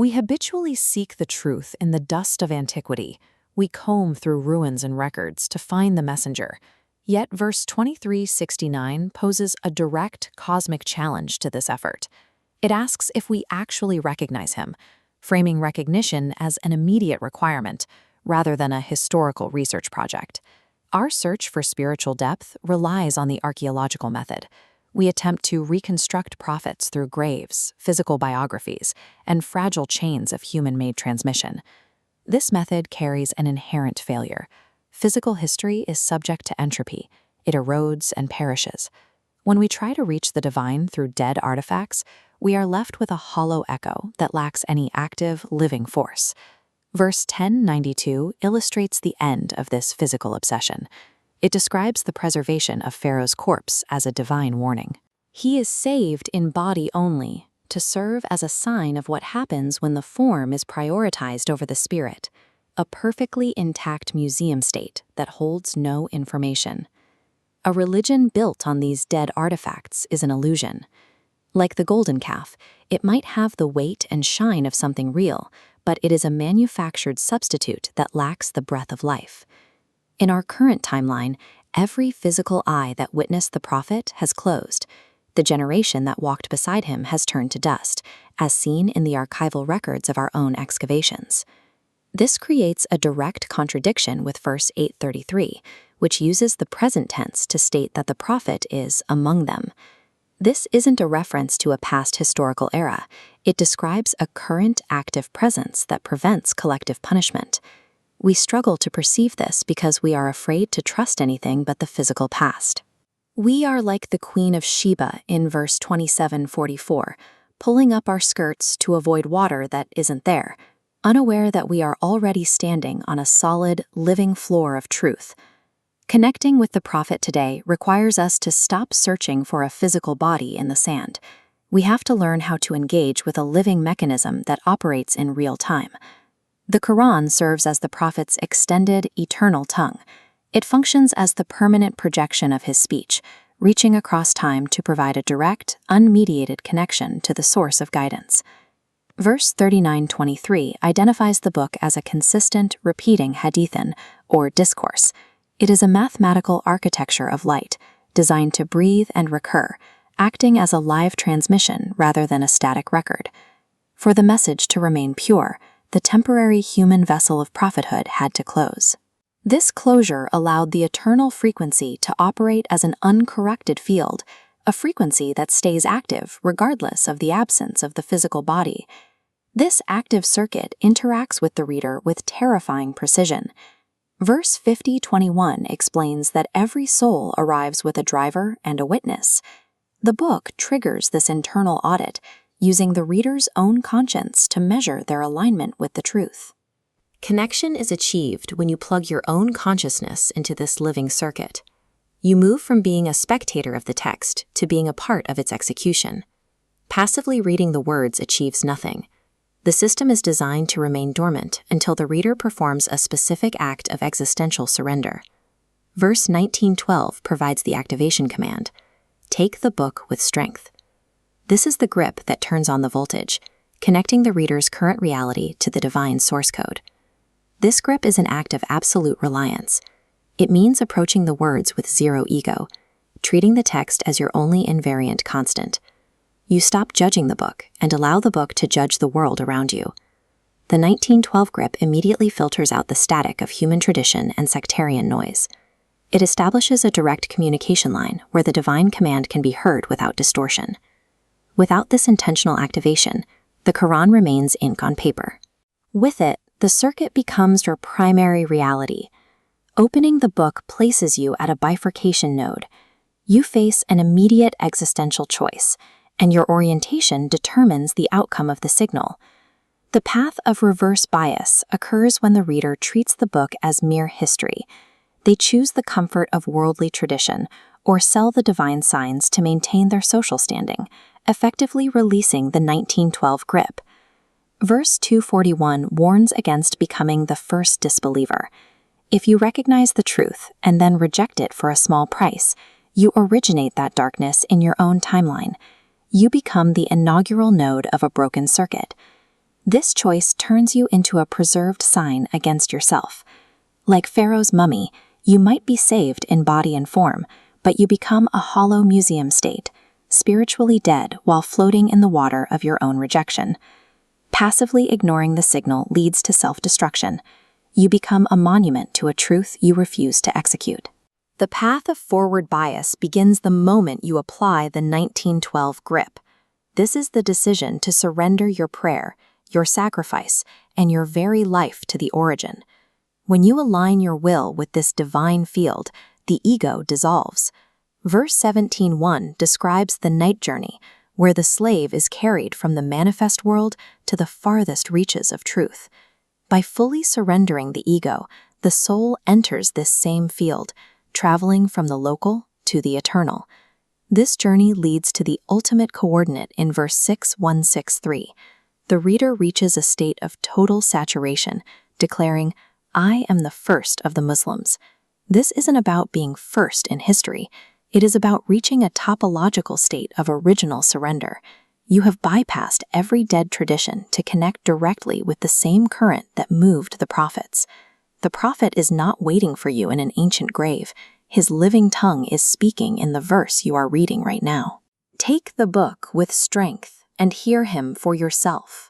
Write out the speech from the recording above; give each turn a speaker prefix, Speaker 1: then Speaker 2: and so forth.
Speaker 1: We habitually seek the truth in the dust of antiquity. We comb through ruins and records to find the messenger. Yet verse 2369 poses a direct cosmic challenge to this effort. It asks if we actually recognize him, framing recognition as an immediate requirement rather than a historical research project. Our search for spiritual depth relies on the archaeological method. We attempt to reconstruct prophets through graves, physical biographies, and fragile chains of human-made transmission. This method carries an inherent failure. Physical history is subject to entropy. It erodes and perishes. When we try to reach the divine through dead artifacts, we are left with a hollow echo that lacks any active, living force. Verse 1092 illustrates the end of this physical obsession. It describes the preservation of Pharaoh's corpse as a divine warning. He is saved in body only, to serve as a sign of what happens when the form is prioritized over the spirit, a perfectly intact museum state that holds no information. A religion built on these dead artifacts is an illusion. Like the golden calf, it might have the weight and shine of something real, but it is a manufactured substitute that lacks the breath of life. In our current timeline, every physical eye that witnessed the prophet has closed. The generation that walked beside him has turned to dust, as seen in the archival records of our own excavations. This creates a direct contradiction with verse 833, which uses the present tense to state that the prophet is among them. This isn't a reference to a past historical era. It describes a current active presence that prevents collective punishment. We struggle to perceive this because we are afraid to trust anything but the physical past. We are like the Queen of Sheba in verse 2744, pulling up our skirts to avoid water that isn't there, unaware that we are already standing on a solid, living floor of truth. Connecting with the prophet today requires us to stop searching for a physical body in the sand. We have to learn how to engage with a living mechanism that operates in real time. The Qur'an serves as the prophet's extended, eternal tongue. It functions as the permanent projection of his speech, reaching across time to provide a direct, unmediated connection to the source of guidance. Verse 3923 identifies the book as a consistent, repeating ḥadīthan, or discourse. It is a mathematical architecture of light, designed to breathe and recur, acting as a live transmission rather than a static record. For the message to remain pure, the temporary human vessel of prophethood had to close. This closure allowed the eternal frequency to operate as an uncorrected field, a frequency that stays active regardless of the absence of the physical body. This active circuit interacts with the reader with terrifying precision. Verse 5021 explains that every soul arrives with a driver and a witness. The book triggers this internal audit, using the reader's own conscience to measure their alignment with the truth. Connection is achieved when you plug your own consciousness into this living circuit. You move from being a spectator of the text to being a part of its execution. Passively reading the words achieves nothing. The system is designed to remain dormant until the reader performs a specific act of existential surrender. Verse 1912 provides the activation command: take the book with strength. This is the grip that turns on the voltage, connecting the reader's current reality to the divine source code. This grip is an act of absolute reliance. It means approaching the words with zero ego, treating the text as your only invariant constant. You stop judging the book and allow the book to judge the world around you. The 1912 grip immediately filters out the static of human tradition and sectarian noise. It establishes a direct communication line where the divine command can be heard without distortion. Without this intentional activation, the Qur'an remains ink on paper. With it, the circuit becomes your primary reality. Opening the book places you at a bifurcation node. You face an immediate existential choice, and your orientation determines the outcome of the signal. The path of reverse bias occurs when the reader treats the book as mere history. They choose the comfort of worldly tradition or sell the divine signs to maintain their social standing, effectively releasing the 1912 grip. Verse 241 warns against becoming the first disbeliever. If you recognize the truth and then reject it for a small price, you originate that darkness in your own timeline. You become the inaugural node of a broken circuit. This choice turns you into a preserved sign against yourself. Like Pharaoh's mummy, you might be saved in body and form, but you become a hollow museum state, spiritually dead while floating in the water of your own rejection. Passively ignoring the signal leads to self-destruction. You become a monument to a truth you refuse to execute. The path of forward bias begins the moment you apply the 1912 grip. This is the decision to surrender your prayer, your sacrifice, and your very life to the origin. When you align your will with this divine field, the ego dissolves. Verse 17:1 describes the night journey, where the slave is carried from the manifest world to the farthest reaches of truth. By fully surrendering the ego, the soul enters this same field, traveling from the local to the eternal. This journey leads to the ultimate coordinate in verse 6163. The reader reaches a state of total saturation, declaring, "I am the first of the Muslims." This isn't about being first in history. It is about reaching a topological state of original surrender. You have bypassed every dead tradition to connect directly with the same current that moved the prophets. The prophet is not waiting for you in an ancient grave. His living tongue is speaking in the verse you are reading right now. Take the book with strength and hear him for yourself.